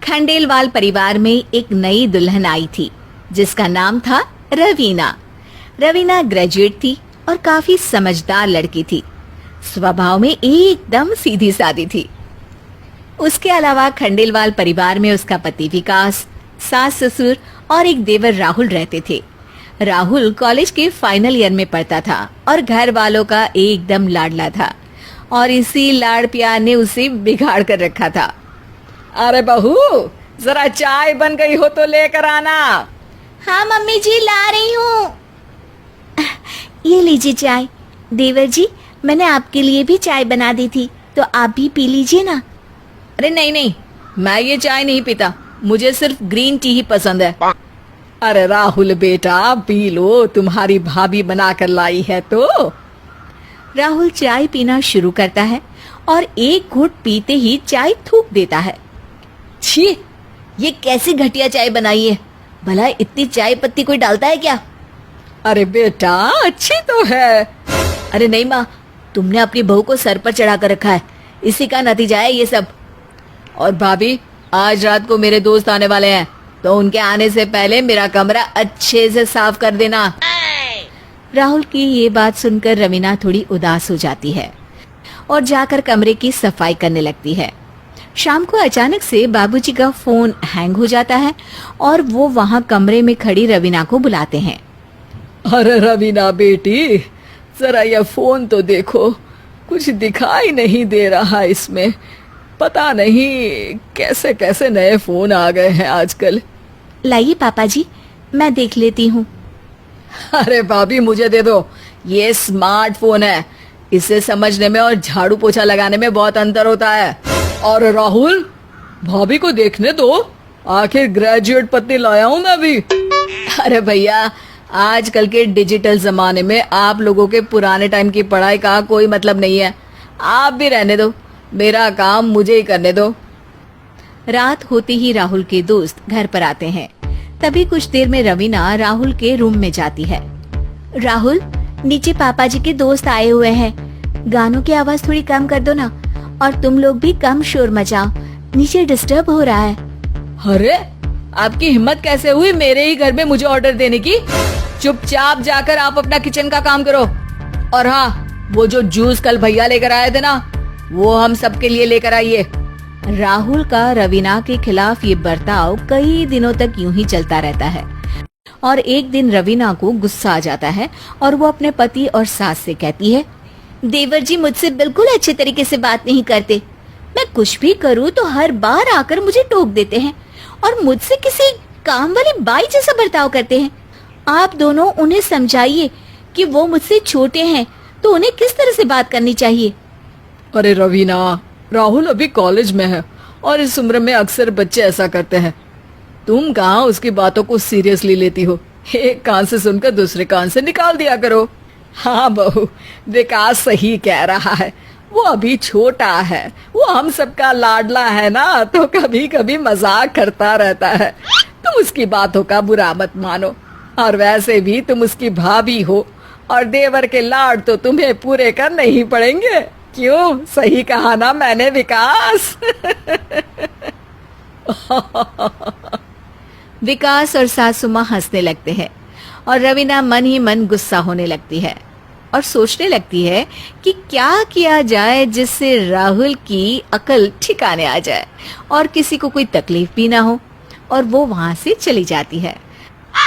खंडेलवाल परिवार में एक नई दुल्हन आई थी जिसका नाम था रवीना। रवीना ग्रेजुएट थी और काफी समझदार लड़की थी। स्वभाव में एकदम सीधी सादी थी। उसके अलावा खंडेलवाल परिवार में उसका पति विकास, सास ससुर और एक देवर राहुल रहते थे। राहुल कॉलेज के फाइनल ईयर में पढ़ता था और घर वालों का एकदम लाडला था और इसी लाड़ प्यार ने उसे बिगाड़ कर रखा था। अरे बहू, जरा चाय बन गई हो तो लेकर आना। हाँ मम्मी जी, ला रही हूँ। ये लीजिए चाय। देवर जी, मैंने आपके लिए भी चाय बना दी थी, तो आप भी पी लीजिए ना। अरे नहीं नहीं, मैं ये चाय नहीं पीता, मुझे सिर्फ ग्रीन टी ही पसंद है। अरे राहुल बेटा, पी लो, तुम्हारी भाभी बना कर लाई है तो। राहुल चाय पीना शुरू करता है और एक घूंट पीते ही चाय थूक देता है। छी, ये कैसी घटिया चाय बनाई है, भला इतनी चाय पत्ती कोई डालता है क्या? अरे बेटा, अच्छी तो है। अरे नहीं माँ, तुमने अपनी बहू को सर पर चढ़ा कर रखा है, इसी का नतीजा है ये सब। और भाभी, आज रात को मेरे दोस्त आने वाले हैं, तो उनके आने से पहले मेरा कमरा अच्छे से साफ कर देना। राहुल की ये बात सुनकर रवीना थोड़ी उदास हो जाती है और जाकर कमरे की सफाई करने लगती है। शाम को अचानक से बाबूजी का फोन हैंग हो जाता है और वो वहाँ कमरे में खड़ी रवीना को बुलाते हैं। अरे रवीना बेटी, जरा यह फोन तो देखो, कुछ दिखाई नहीं दे रहा इसमें। पता नहीं कैसे कैसे नए फोन आ गए हैं आजकल। लाइए पापा जी, मैं देख लेती हूँ। अरे भाभी, मुझे दे दो, ये स्मार्टफोन है, इसे समझने में और झाड़ू पोछा लगाने में बहुत अंतर होता है। और राहुल, भाभी को देखने दो, आखिर ग्रेजुएट पत्नी लाया हूँ मैं भी। अरे भैया, आजकल के डिजिटल जमाने में आप लोगों के पुराने टाइम की पढ़ाई का कोई मतलब नहीं है। आप भी रहने दो, मेरा काम मुझे ही करने दो। रात होते ही राहुल के दोस्त घर पर आते हैं। तभी कुछ देर में रवीना राहुल के रूम में जाती है। राहुल, नीचे पापा जी के दोस्त आए हुए हैं, गानों की आवाज थोड़ी कम कर दो ना, और तुम लोग भी कम शोर मचाओ, नीचे डिस्टर्ब हो रहा है। अरे, आपकी हिम्मत कैसे हुई मेरे ही घर में मुझे ऑर्डर देने की? चुपचाप जाकर आप अपना किचन का काम करो। और हाँ, वो जो जूस कल भैया लेकर आए थे ना, वो हम सबके लिए लेकर आइए। राहुल का रवीना के खिलाफ ये बर्ताव कई दिनों तक यूं ही चलता रहता है और एक दिन रवीना को गुस्सा आ जाता है और वो अपने पति और सास से कहती है, देवर जी मुझसे बिल्कुल अच्छे तरीके से बात नहीं करते। मैं कुछ भी करूँ तो हर बार आकर मुझे टोक देते हैं और मुझसे किसी काम वाली बाई जैसा बर्ताव करते हैं। आप दोनों उन्हें समझाइए कि वो मुझसे छोटे हैं, तो उन्हें किस तरह से बात करनी चाहिए। अरे रवीना, राहुल अभी कॉलेज में है और इस उम्र में अक्सर बच्चे ऐसा करते हैं। तुम कहाँ उसकी बातों को सीरियसली लेती हो? एक कान से सुनकर दूसरे कान से निकाल दिया करो। हाँ बहू, विकास सही कह रहा है, वो अभी छोटा है, वो हम सबका लाडला है ना, तो कभी कभी मजाक करता रहता है। तुम उसकी बातों का बुरा मत मानो, और वैसे भी तुम उसकी भाभी हो और देवर के लाड तो तुम्हें पूरे करने ही पड़ेंगे। क्यों, सही कहा ना मैंने विकास? विकास और सासू माँ हंसने लगते हैं और रवीना मन ही मन गुस्सा होने लगती है और सोचने लगती है कि क्या किया जाए जिससे राहुल की अकल ठिकाने आ जाए और किसी को कोई तकलीफ भी ना हो, और वो वहां से चली जाती है।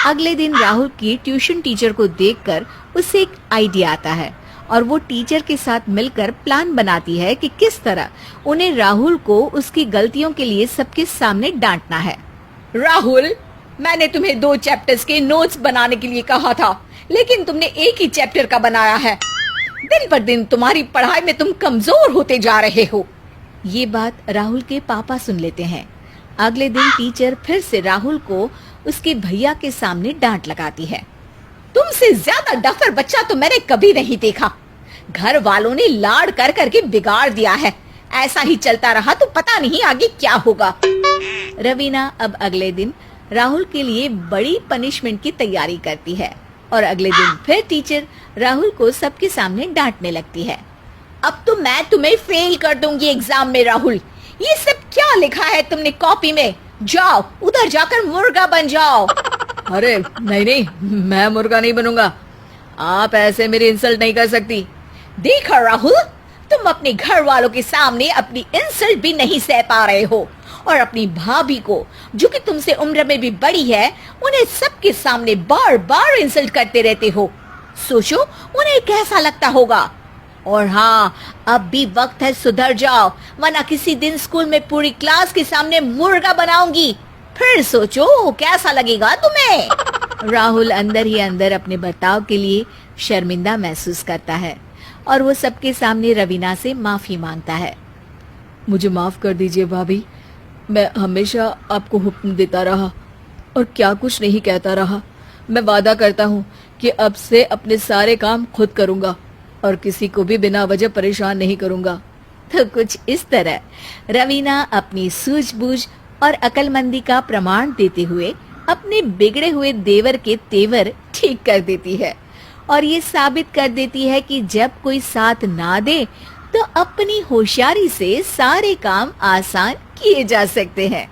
अगले दिन राहुल की ट्यूशन टीचर को देखकर उसे एक आइडिया आता है और वो टीचर के साथ मिलकर प्लान बनाती है कि किस तरह उन्हें राहुल को उसकी गलतियों के लिए सबके सामने डांटना है। राहुल, मैंने तुम्हें 2 चैप्टर्स के नोट्स बनाने के लिए कहा था, लेकिन तुमने एक ही चैप्टर का बनाया है। दिन पर दिन तुम्हारी पढ़ाई में तुम कमजोर होते जा रहे हो। ये बात राहुल के पापा सुन लेते हैं। अगले दिन टीचर फिर से राहुल को उसके भैया के सामने डांट लगाती है। तुमसे ज्यादा डफर बच्चा तो मैंने कभी नहीं देखा। घर वालों ने लाड़ कर करके बिगाड़ दिया है। ऐसा ही चलता रहा तो पता नहीं आगे क्या होगा। रवीना अब अगले दिन राहुल के लिए बड़ी पनिशमेंट की तैयारी करती है और अगले दिन फिर टीचर राहुल को सबके सामने डांटने लगती है। अब तो मैं तुम्हें फेल कर दूंगी एग्जाम में राहुल। ये सब क्या लिखा है तुमने कॉपी में? जाओ उधर जाकर मुर्गा बन जाओ। अरे नहीं नहीं, मैं मुर्गा नहीं बनूंगा। आप ऐसे मेरी इंसल्ट नहीं कर सकती। देखा राहुल, तुम अपने घर वालों के सामने अपनी इंसल्ट भी नहीं सह पा रहे हो और अपनी भाभी को, जो कि तुमसे उम्र में भी बड़ी है, उन्हें सबके सामने बार बार इंसल्ट करते रहते हो। सोचो उन्हें कैसा लगता होगा। और हाँ, अब भी वक्त है, सुधर जाओ, वरना किसी दिन स्कूल में पूरी क्लास के सामने मुर्गा बनाऊंगी। फिर सोचो कैसा लगेगा तुम्हें। राहुल अंदर ही अंदर अपने बर्ताव के लिए शर्मिंदा महसूस करता है और वो सबके सामने रवीना से माफी मांगता है। मुझे माफ कर दीजिए भाभी, मैं हमेशा आपको हुक्म देता रहा और क्या कुछ नहीं कहता रहा। मैं वादा करता हूँ कि अब से अपने सारे काम खुद करूँगा और किसी को भी बिना वजह परेशान नहीं करूँगा। तो कुछ इस तरह रवीना अपनी सूझबूझ और अकलमंदी का प्रमाण देते हुए अपने बिगड़े हुए देवर के तेवर ठीक कर देती है और ये साबित कर देती है कि जब कोई साथ ना दे तो अपनी होशियारी से सारे काम आसान किए जा सकते हैं।